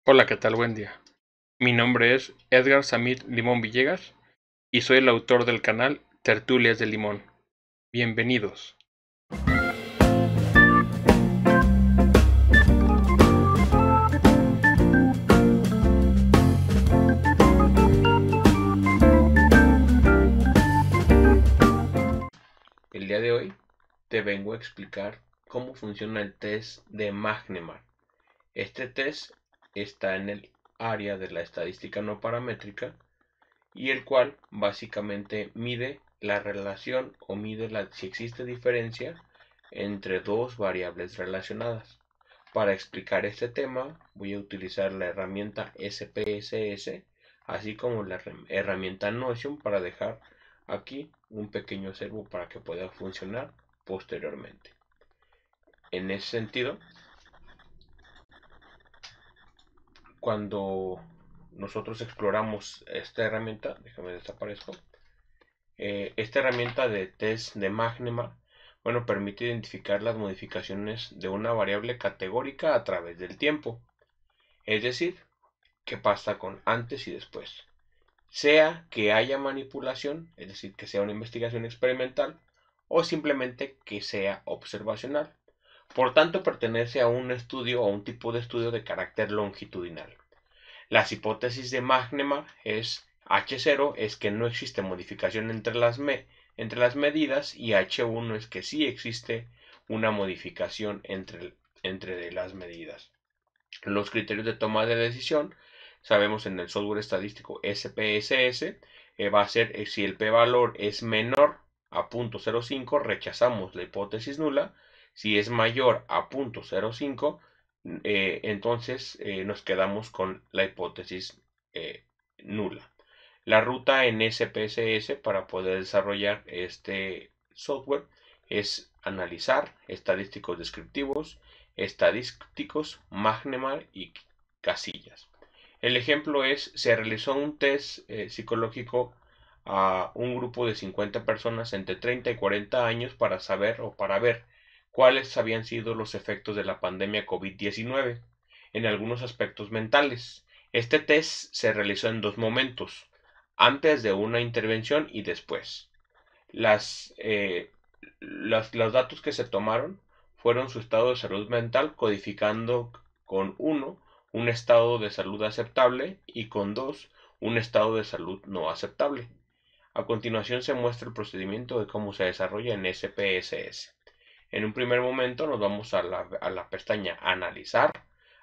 Hola, ¿qué tal? Buen día. Mi nombre es Edgar Samir Limón Villegas y soy el autor del canal Tertulias de Limón. Bienvenidos. El día de hoy te vengo a explicar cómo funciona el test de Magnemar. Este test está en el área de la estadística no paramétrica y el cual básicamente mide la relación o mide si existe diferencia entre dos variables relacionadas. Para explicar este tema voy a utilizar la herramienta SPSS así como la herramienta Notion para dejar aquí un pequeño acervo para que pueda funcionar posteriormente. En ese sentido, cuando nosotros exploramos esta herramienta, déjame desaparezco, esta herramienta de test de Magnemar, bueno, permite identificar las modificaciones de una variable categórica a través del tiempo, es decir, qué pasa con antes y después. Sea que haya manipulación, es decir, que sea una investigación experimental, o simplemente que sea observacional. Por tanto, pertenece a un estudio o un tipo de estudio de carácter longitudinal. Las hipótesis de Magnemar es H0 es que no existe modificación entre las medidas y H1 es que sí existe una modificación entre las medidas. Los criterios de toma de decisión, sabemos en el software estadístico SPSS, va a ser si el p-valor es menor a 0.05, rechazamos la hipótesis nula. Si es mayor a 0.05, entonces nos quedamos con la hipótesis nula. La ruta en SPSS para poder desarrollar este software es analizar estadísticos descriptivos, estadísticos, Magnemar y casillas. El ejemplo es, se realizó un test psicológico a un grupo de 50 personas entre 30 y 40 años para saber o para ver cuáles habían sido los efectos de la pandemia COVID-19 en algunos aspectos mentales. Este test se realizó en dos momentos, antes de una intervención y después. Los datos que se tomaron fueron su estado de salud mental, codificando con 1 un estado de salud aceptable y con 2 un estado de salud no aceptable. A continuación se muestra el procedimiento de cómo se desarrolla en SPSS. En un primer momento nos vamos a la pestaña Analizar,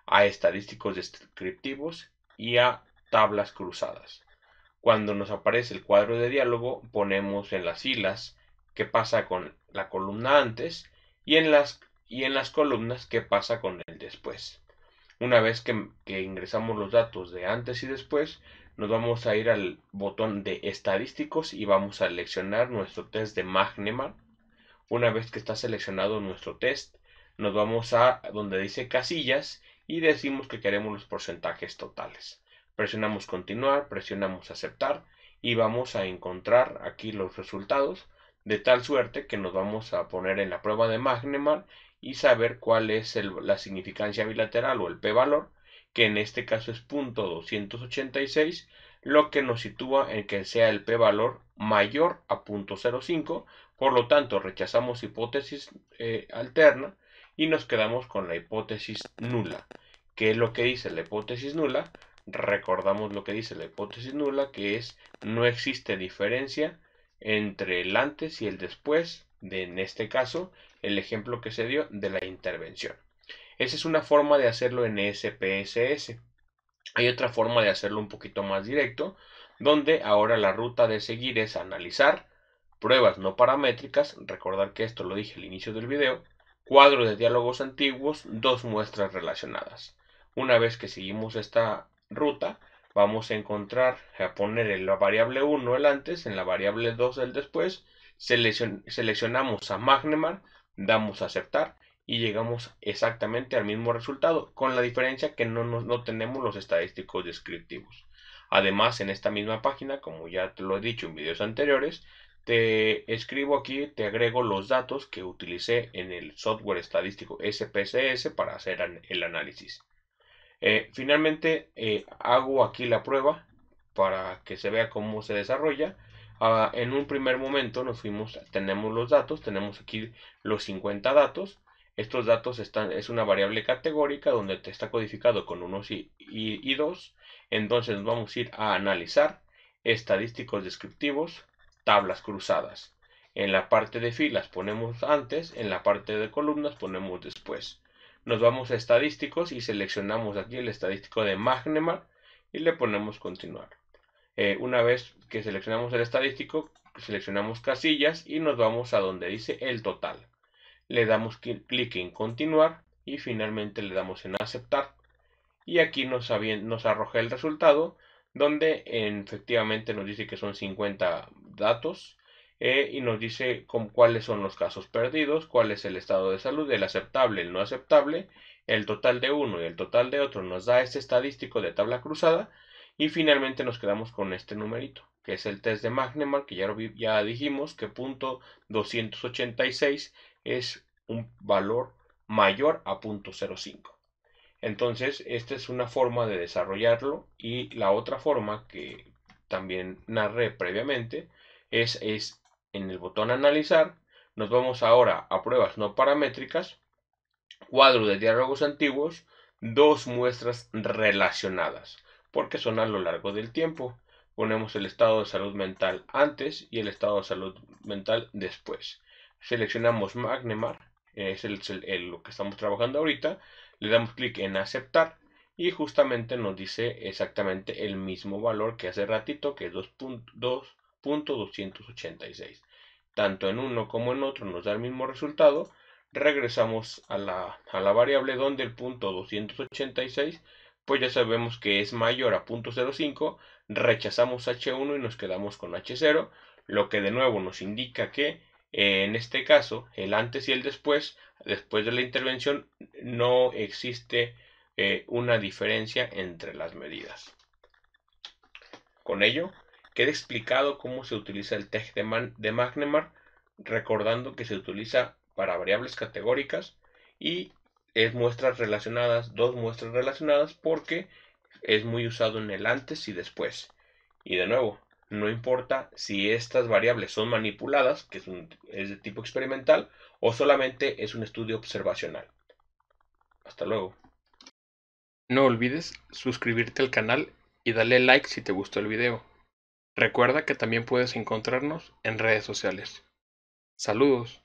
a estadísticos descriptivos y a tablas cruzadas. Cuando nos aparece el cuadro de diálogo, ponemos en las filas qué pasa con la columna antes y en las columnas qué pasa con el después. Una vez que ingresamos los datos de antes y después, nos vamos a ir al botón de estadísticos y vamos a seleccionar nuestro test de Magnemar. Una vez que está seleccionado nuestro test, nos vamos a donde dice casillas y decimos que queremos los porcentajes totales. Presionamos continuar, presionamos aceptar y vamos a encontrar aquí los resultados de tal suerte que nos vamos a poner en la prueba de Magnemar y saber cuál es la significancia bilateral o el p-valor, que en este caso es .286, lo que nos sitúa en que sea el p-valor mayor a .05. Por lo tanto, rechazamos hipótesis alterna y nos quedamos con la hipótesis nula. ¿Qué es lo que dice la hipótesis nula? Recordamos lo que dice la hipótesis nula, que es no existe diferencia entre el antes y el después de, en este caso, el ejemplo que se dio de la intervención. Esa es una forma de hacerlo en SPSS. Hay otra forma de hacerlo un poquito más directo, donde ahora la ruta de seguir es analizar pruebas no paramétricas, recordar que esto lo dije al inicio del video, cuadro de diálogos antiguos, dos muestras relacionadas. Una vez que seguimos esta ruta, vamos a encontrar, a poner en la variable 1 el antes, en la variable 2 el después, seleccionamos a Magnemar, damos a aceptar y llegamos exactamente al mismo resultado, con la diferencia que no tenemos los estadísticos descriptivos. Además, en esta misma página, como ya te lo he dicho en videos anteriores, te escribo aquí, te agrego los datos que utilicé en el software estadístico SPSS para hacer el análisis. Finalmente hago aquí la prueba para que se vea cómo se desarrolla. En un primer momento tenemos los datos, tenemos aquí los 50 datos. Estos datos es una variable categórica donde te está codificado con unos y 2. Entonces nos vamos a ir a analizar estadísticos descriptivos, tablas cruzadas. En la parte de filas ponemos antes, en la parte de columnas ponemos después. Nos vamos a estadísticos y seleccionamos aquí el estadístico de Magnemar y le ponemos continuar. Una vez que seleccionamos el estadístico, seleccionamos casillas y nos vamos a donde dice el total. Le damos clic en continuar y finalmente le damos en aceptar. Y aquí nos arroja el resultado donde efectivamente nos dice que son 50 datos y nos dice cuáles son los casos perdidos, cuál es el estado de salud, el aceptable, el no aceptable, el total de uno y el total de otro nos da este estadístico de tabla cruzada y finalmente nos quedamos con este numerito, que es el test de Magnemar, que ya dijimos que punto 286 es un valor mayor a 0.05. Entonces, esta es una forma de desarrollarlo y la otra forma que también narré previamente es en el botón analizar. Nos vamos ahora a pruebas no paramétricas, cuadro de diálogos antiguos, dos muestras relacionadas, porque son a lo largo del tiempo. Ponemos el estado de salud mental antes y el estado de salud mental después. Seleccionamos Magnemar, es lo que estamos trabajando ahorita, le damos clic en aceptar y justamente nos dice exactamente el mismo valor que hace ratito, que es 2.286. Tanto en uno como en otro nos da el mismo resultado. Regresamos a la variable donde el punto 286 pues ya sabemos que es mayor a 0.05, rechazamos H1 y nos quedamos con H0, lo que de nuevo nos indica que en este caso el antes y el después de la intervención no existe una diferencia entre las medidas. Con ello queda explicado cómo se utiliza el test de Magnemar, recordando que se utiliza para variables categóricas y es muestras relacionadas, dos muestras relacionadas, porque es muy usado en el antes y después. Y de nuevo, no importa si estas variables son manipuladas, que es de tipo experimental, o solamente es un estudio observacional. Hasta luego. No olvides suscribirte al canal y darle like si te gustó el video. Recuerda que también puedes encontrarnos en redes sociales. Saludos.